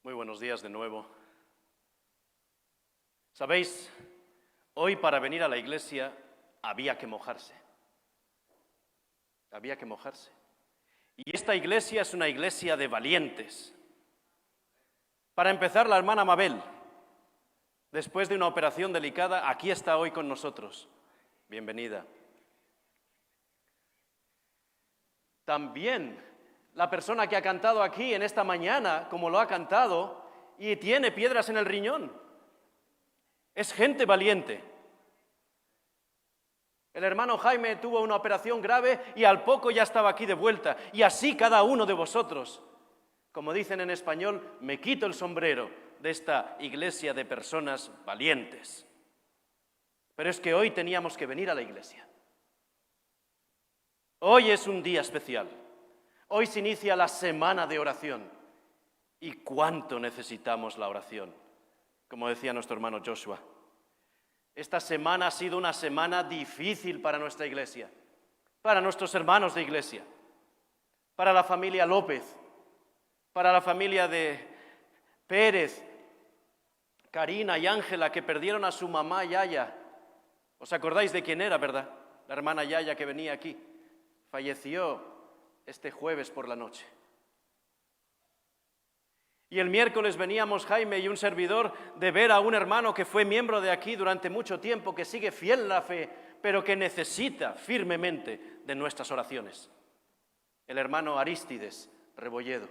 Muy buenos días de nuevo. Sabéis, hoy para venir a la iglesia había que mojarse. Había que mojarse. Y esta iglesia es una iglesia de valientes. Para empezar, la hermana Mabel, después de una operación delicada, aquí está hoy con nosotros. Bienvenida. También la persona que ha cantado aquí en esta mañana, como lo ha cantado, y tiene piedras en el riñón. Es gente valiente. El hermano Jaime tuvo una operación grave y al poco ya estaba aquí de vuelta. Y así cada uno de vosotros. Como dicen en español, me quito el sombrero de esta iglesia de personas valientes. Pero es que hoy teníamos que venir a la iglesia. Hoy es un día especial. Hoy se inicia la semana de oración. ¿Y cuánto necesitamos la oración? Como decía nuestro hermano Joshua. Esta semana ha sido una semana difícil para nuestra iglesia, para nuestros hermanos de iglesia, para la familia López, para la familia de Pérez, Karina y Ángela, que perdieron a su mamá Yaya. ¿Os acordáis de quién era, verdad? La hermana Yaya que venía aquí. Falleció este jueves por la noche. Y el miércoles veníamos Jaime y un servidor de ver a un hermano que fue miembro de aquí durante mucho tiempo, que sigue fiel en la fe, pero que necesita firmemente de nuestras oraciones. El hermano Arístides Rebolledo.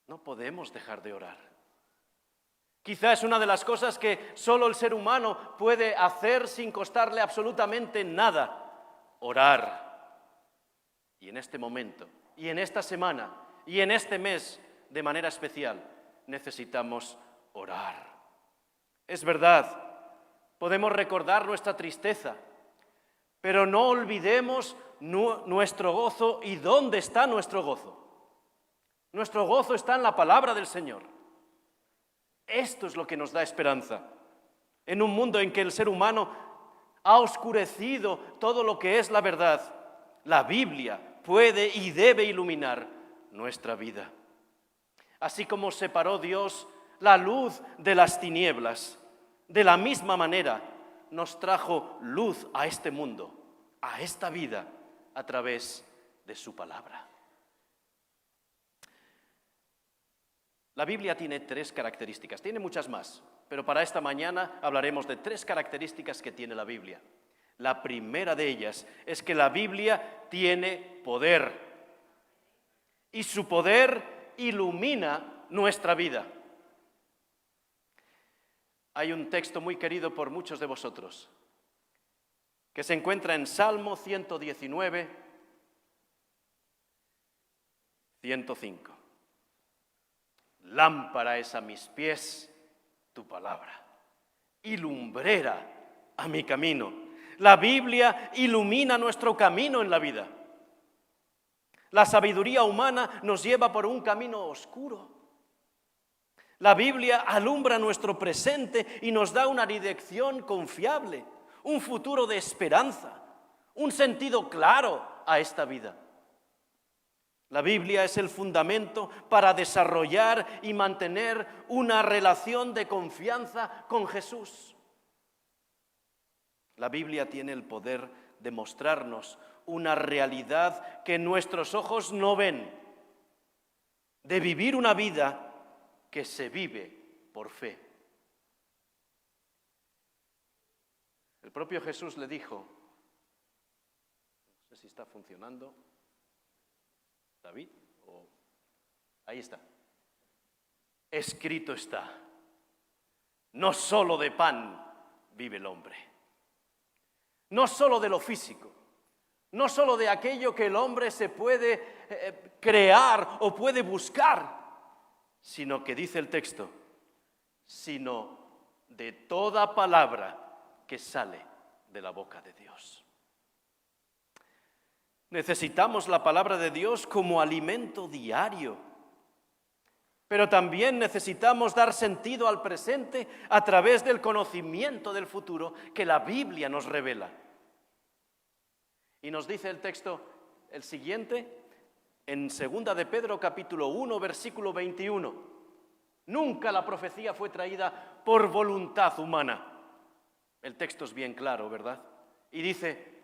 No podemos dejar de orar. Quizá es una de las cosas que solo el ser humano puede hacer sin costarle absolutamente nada. Orar. Y en este momento, y en esta semana, y en este mes, de manera especial, necesitamos orar. Es verdad, podemos recordar nuestra tristeza, pero no olvidemos nuestro gozo. ¿Y dónde está nuestro gozo? Nuestro gozo está en la palabra del Señor. Esto es lo que nos da esperanza. En un mundo en que el ser humano ha oscurecido todo lo que es la verdad, la Biblia puede y debe iluminar nuestra vida. Así como separó Dios la luz de las tinieblas, de la misma manera nos trajo luz a este mundo, a esta vida, a través de su palabra. La Biblia tiene 3 características, tiene muchas más, pero para esta mañana hablaremos de 3 características que tiene la Biblia. La primera de ellas es que la Biblia tiene poder. Y su poder ilumina nuestra vida. Hay un texto muy querido por muchos de vosotros, que se encuentra en Salmo 119, 105. Lámpara es a mis pies tu palabra, y lumbrera a mi camino. La Biblia ilumina nuestro camino en la vida. La sabiduría humana nos lleva por un camino oscuro. La Biblia alumbra nuestro presente y nos da una dirección confiable, un futuro de esperanza, un sentido claro a esta vida. La Biblia es el fundamento para desarrollar y mantener una relación de confianza con Jesús. La Biblia tiene el poder de mostrarnos una realidad que nuestros ojos no ven, de vivir una vida que se vive por fe. El propio Jesús le dijo, no sé si está funcionando, David, ahí está, escrito está, no solo de pan vive el hombre, no solo de lo físico, no solo de aquello que el hombre se puede crear o puede buscar, sino que dice el texto, sino de toda palabra que sale de la boca de Dios. Necesitamos la palabra de Dios como alimento diario, pero también necesitamos dar sentido al presente a través del conocimiento del futuro que la Biblia nos revela. Y nos dice el texto el siguiente, En 2 de Pedro capítulo 1, versículo 21, nunca la profecía fue traída por voluntad humana. El texto es bien claro, ¿verdad? Y dice,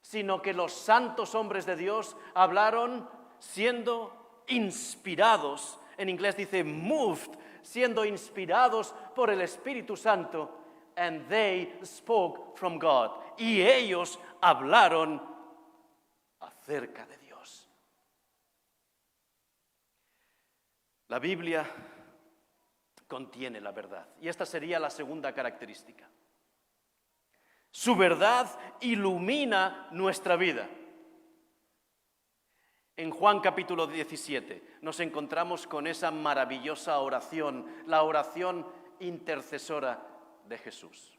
sino que los santos hombres de Dios hablaron siendo inspirados, en inglés dice moved, siendo inspirados por el Espíritu Santo, and they spoke from God. Y ellos hablaron acerca de Dios. La Biblia contiene la verdad, y esta sería la segunda característica. Su verdad ilumina nuestra vida. En Juan capítulo 17 nos encontramos con esa maravillosa oración, la oración intercesora de Jesús.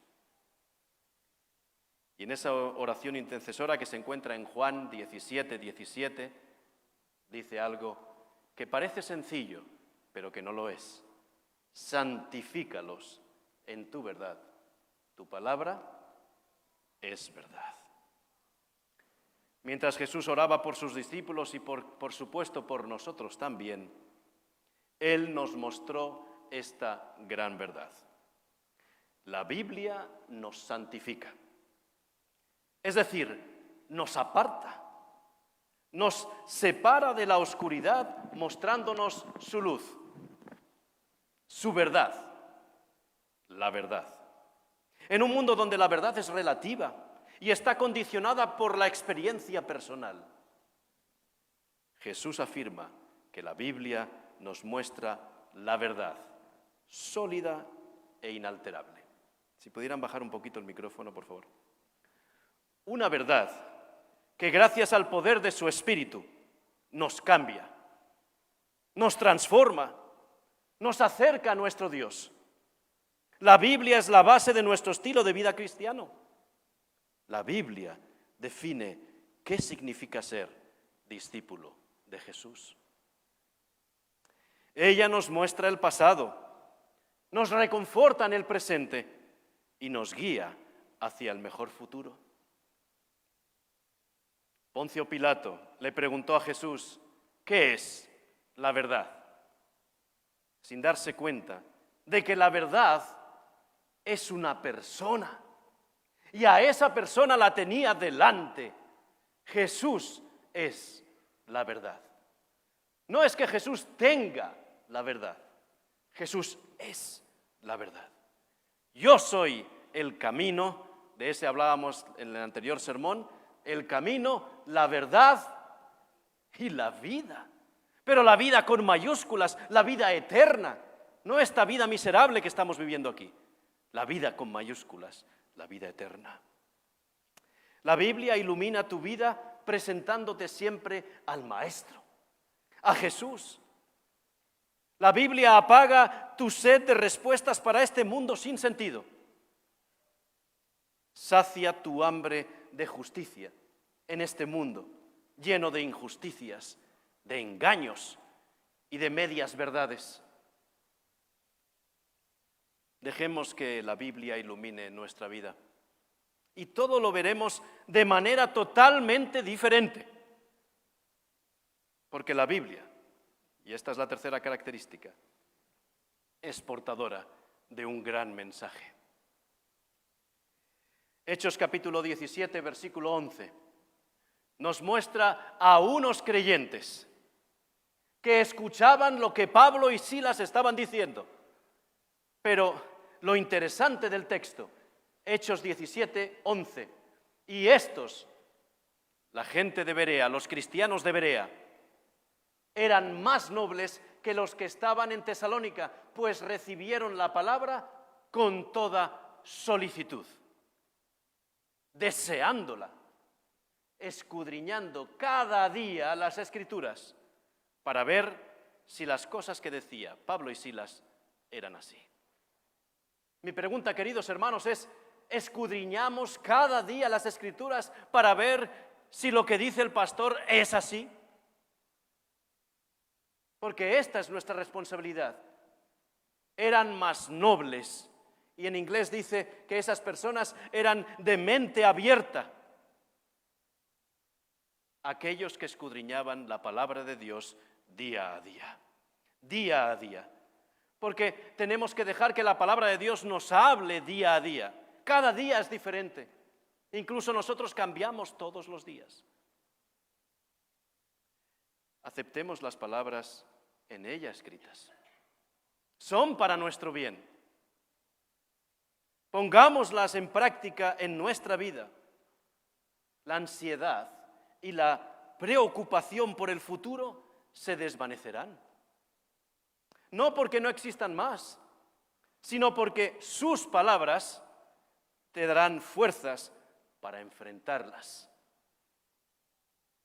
Y en esa oración intercesora que se encuentra en Juan 17, 17, dice algo que parece sencillo, pero que no lo es. Santifícalos en tu verdad. Tu palabra es verdad. Mientras Jesús oraba por sus discípulos y por supuesto por nosotros también, Él nos mostró esta gran verdad. La Biblia nos santifica. Es decir, nos aparta, nos separa de la oscuridad mostrándonos su luz, su verdad, la verdad. En un mundo donde la verdad es relativa y está condicionada por la experiencia personal, Jesús afirma que la Biblia nos muestra la verdad, sólida e inalterable. Si pudieran bajar un poquito el micrófono, por favor. Una verdad que gracias al poder de su Espíritu nos cambia, nos transforma, nos acerca a nuestro Dios. La Biblia es la base de nuestro estilo de vida cristiano. La Biblia define qué significa ser discípulo de Jesús. Ella nos muestra el pasado, nos reconforta en el presente y nos guía hacia el mejor futuro. Poncio Pilato le preguntó a Jesús, ¿qué es la verdad? Sin darse cuenta de que la verdad es una persona. Y a esa persona la tenía delante. Jesús es la verdad. No es que Jesús tenga la verdad. Jesús es la verdad. Yo soy el camino, de ese hablábamos en el anterior sermón, el camino, la verdad y la vida. Pero la vida con mayúsculas, la vida eterna, no esta vida miserable que estamos viviendo aquí. La vida con mayúsculas, la vida eterna. La Biblia ilumina tu vida presentándote siempre al Maestro, a Jesús. La Biblia apaga tu sed de respuestas para este mundo sin sentido. Sacia tu hambre de justicia en este mundo lleno de injusticias, de engaños y de medias verdades. Dejemos que la Biblia ilumine nuestra vida y todo lo veremos de manera totalmente diferente. Porque la Biblia, y esta es la tercera característica, es portadora de un gran mensaje. Hechos capítulo 17, versículo 11, nos muestra a unos creyentes que escuchaban lo que Pablo y Silas estaban diciendo. Pero lo interesante del texto, Hechos 17, 11, y estos, la gente de Berea, los cristianos de Berea, eran más nobles que los que estaban en Tesalónica, pues recibieron la palabra con toda solicitud, deseándola, escudriñando cada día las Escrituras para ver si las cosas que decía Pablo y Silas eran así. Mi pregunta, queridos hermanos, es: ¿escudriñamos cada día las Escrituras para ver si lo que dice el pastor es así? Porque esta es nuestra responsabilidad. Eran más nobles, y en inglés dice que esas personas eran de mente abierta aquellos que escudriñaban la palabra de Dios día a día. Día a día. Porque tenemos que dejar que la palabra de Dios nos hable día a día. Cada día es diferente. Incluso nosotros cambiamos todos los días. Aceptemos las palabras en ella escritas. Son para nuestro bien. Pongámoslas en práctica en nuestra vida. La ansiedad y la preocupación por el futuro se desvanecerán. No porque no existan más, sino porque sus palabras te darán fuerzas para enfrentarlas.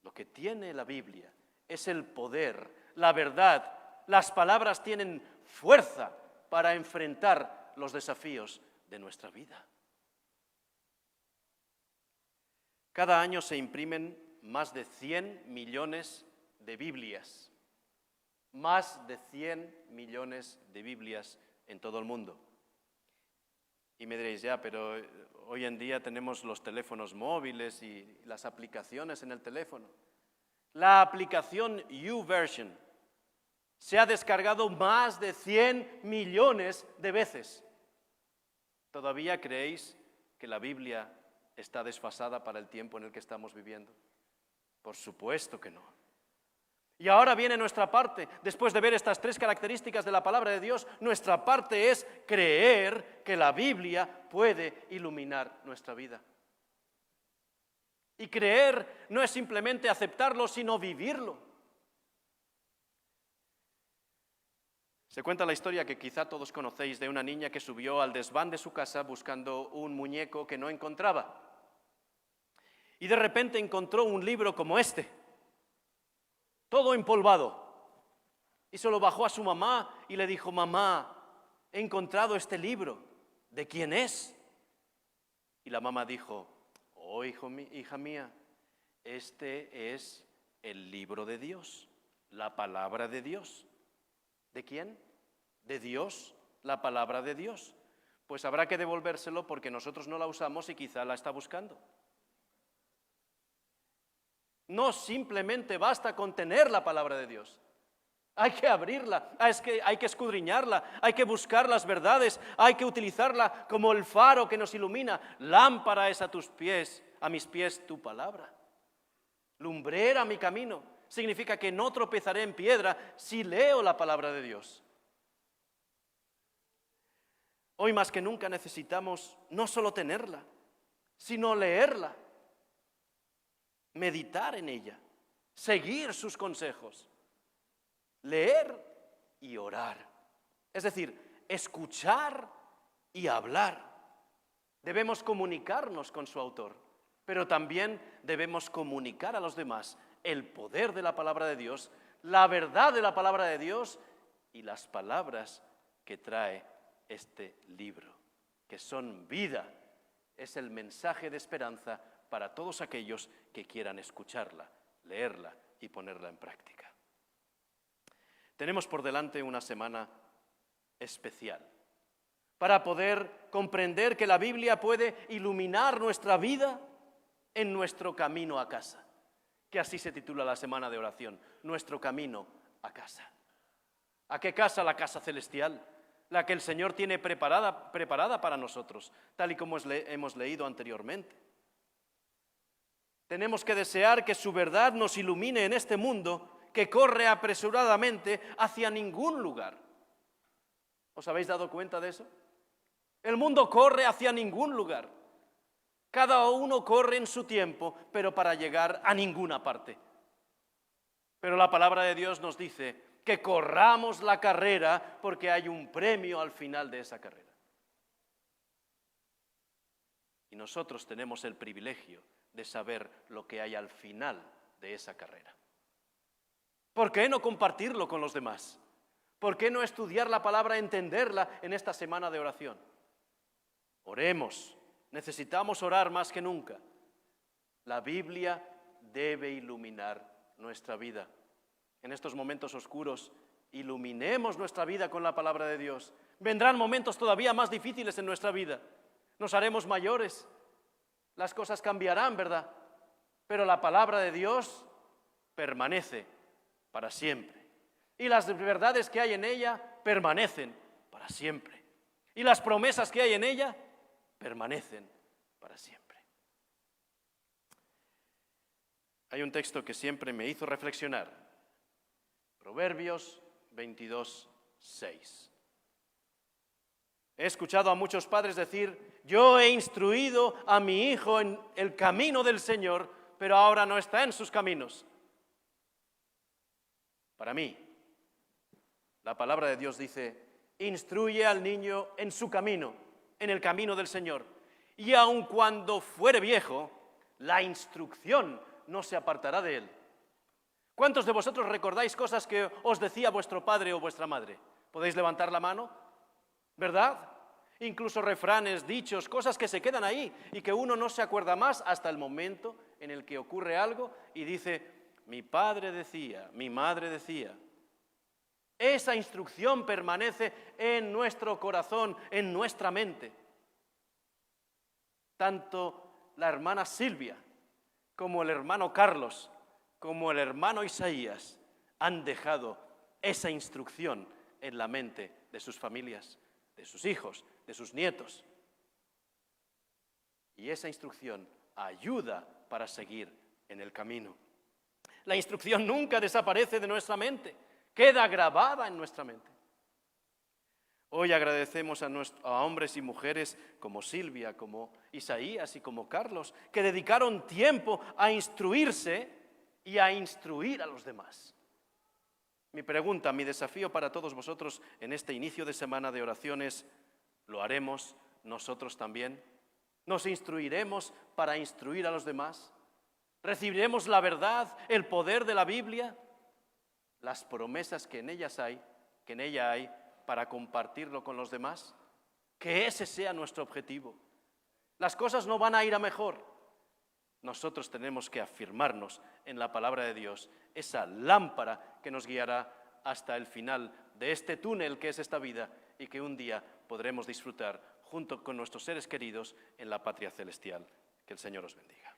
Lo que tiene la Biblia es el poder, la verdad. Las palabras tienen fuerza para enfrentar los desafíos de nuestra vida. Cada año se imprimen más de 100 millones de Biblias. Más de 100 millones de Biblias en todo el mundo. Y me diréis, ya, pero hoy en día tenemos los teléfonos móviles y las aplicaciones en el teléfono. La aplicación YouVersion se ha descargado más de 100 millones de veces. ¿Todavía creéis que la Biblia está desfasada para el tiempo en el que estamos viviendo? Por supuesto que no. Y ahora viene nuestra parte, después de ver estas tres características de la palabra de Dios, nuestra parte es creer que la Biblia puede iluminar nuestra vida. Y creer no es simplemente aceptarlo, sino vivirlo. Se cuenta la historia que quizá todos conocéis de una niña que subió al desván de su casa buscando un muñeco que no encontraba. Y de repente encontró un libro como este, todo empolvado. Y se lo bajó a su mamá y le dijo, mamá, he encontrado este libro, ¿de quién es? Y la mamá dijo, oh, hija mía, este es el libro de Dios, la palabra de Dios. ¿De quién? De Dios, la palabra de Dios. Pues habrá que devolvérselo porque nosotros no la usamos y quizá la está buscando. No simplemente basta con tener la palabra de Dios. Hay que abrirla, hay que escudriñarla, hay que buscar las verdades, hay que utilizarla como el faro que nos ilumina. Lámpara es a tus pies, a mis pies tu palabra. Lumbrera mi camino. Significa que no tropezaré en piedra si leo la palabra de Dios. Hoy más que nunca necesitamos no solo tenerla, sino leerla. Meditar en ella, seguir sus consejos, leer y orar. Es decir, escuchar y hablar. Debemos comunicarnos con su autor, pero también debemos comunicar a los demás el poder de la palabra de Dios, la verdad de la palabra de Dios y las palabras que trae este libro, que son vida. Es el mensaje de esperanza para todos aquellos que quieran escucharla, leerla y ponerla en práctica. Tenemos por delante una semana especial para poder comprender que la Biblia puede iluminar nuestra vida en nuestro camino a casa, que así se titula la semana de oración, nuestro camino a casa. ¿A qué casa? La casa celestial, la que el Señor tiene preparada para nosotros, tal y como hemos leído anteriormente. Tenemos que desear que su verdad nos ilumine en este mundo que corre apresuradamente hacia ningún lugar. ¿Os habéis dado cuenta de eso? El mundo corre hacia ningún lugar. Cada uno corre en su tiempo, pero para llegar a ninguna parte. Pero la palabra de Dios nos dice que corramos la carrera porque hay un premio al final de esa carrera. Y nosotros tenemos el privilegio de saber lo que hay al final de esa carrera. ¿Por qué no compartirlo con los demás? ¿Por qué no estudiar la palabra, entenderla en esta semana de oración? Oremos, necesitamos orar más que nunca. La Biblia debe iluminar nuestra vida. En estos momentos oscuros, iluminemos nuestra vida con la palabra de Dios. Vendrán momentos todavía más difíciles en nuestra vida. Nos haremos mayores. Las cosas cambiarán, ¿verdad? Pero la palabra de Dios permanece para siempre. Y las verdades que hay en ella permanecen para siempre. Y las promesas que hay en ella permanecen para siempre. Hay un texto que siempre me hizo reflexionar. Proverbios 22:6. He escuchado a muchos padres decir: yo he instruido a mi hijo en el camino del Señor, pero ahora no está en sus caminos. Para mí, la palabra de Dios dice: instruye al niño en su camino, en el camino del Señor. Y aun cuando fuere viejo, la instrucción no se apartará de él. ¿Cuántos de vosotros recordáis cosas que os decía vuestro padre o vuestra madre? ¿Podéis levantar la mano? ¿Verdad? Incluso refranes, dichos, cosas que se quedan ahí y que uno no se acuerda más hasta el momento en el que ocurre algo y dice: mi padre decía, mi madre decía. Esa instrucción permanece en nuestro corazón, en nuestra mente. Tanto la hermana Silvia como el hermano Carlos, como el hermano Isaías, han dejado esa instrucción en la mente de sus familias, de sus hijos, de sus nietos. Y esa instrucción ayuda para seguir en el camino. La instrucción nunca desaparece de nuestra mente, queda grabada en nuestra mente. Hoy agradecemos a hombres y mujeres como Silvia, como Isaías y como Carlos, que dedicaron tiempo a instruirse y a instruir a los demás. Mi pregunta, mi desafío para todos vosotros en este inicio de semana de oraciones: ¿lo haremos nosotros también? ¿Nos instruiremos para instruir a los demás? ¿Recibiremos la verdad, el poder de la Biblia, las promesas que en ella hay para compartirlo con los demás? Que ese sea nuestro objetivo. Las cosas no van a ir a mejor. Nosotros tenemos que afirmarnos en la palabra de Dios, esa lámpara que nos guiará hasta el final de este túnel que es esta vida y que un día podremos disfrutar junto con nuestros seres queridos en la patria celestial. Que el Señor os bendiga.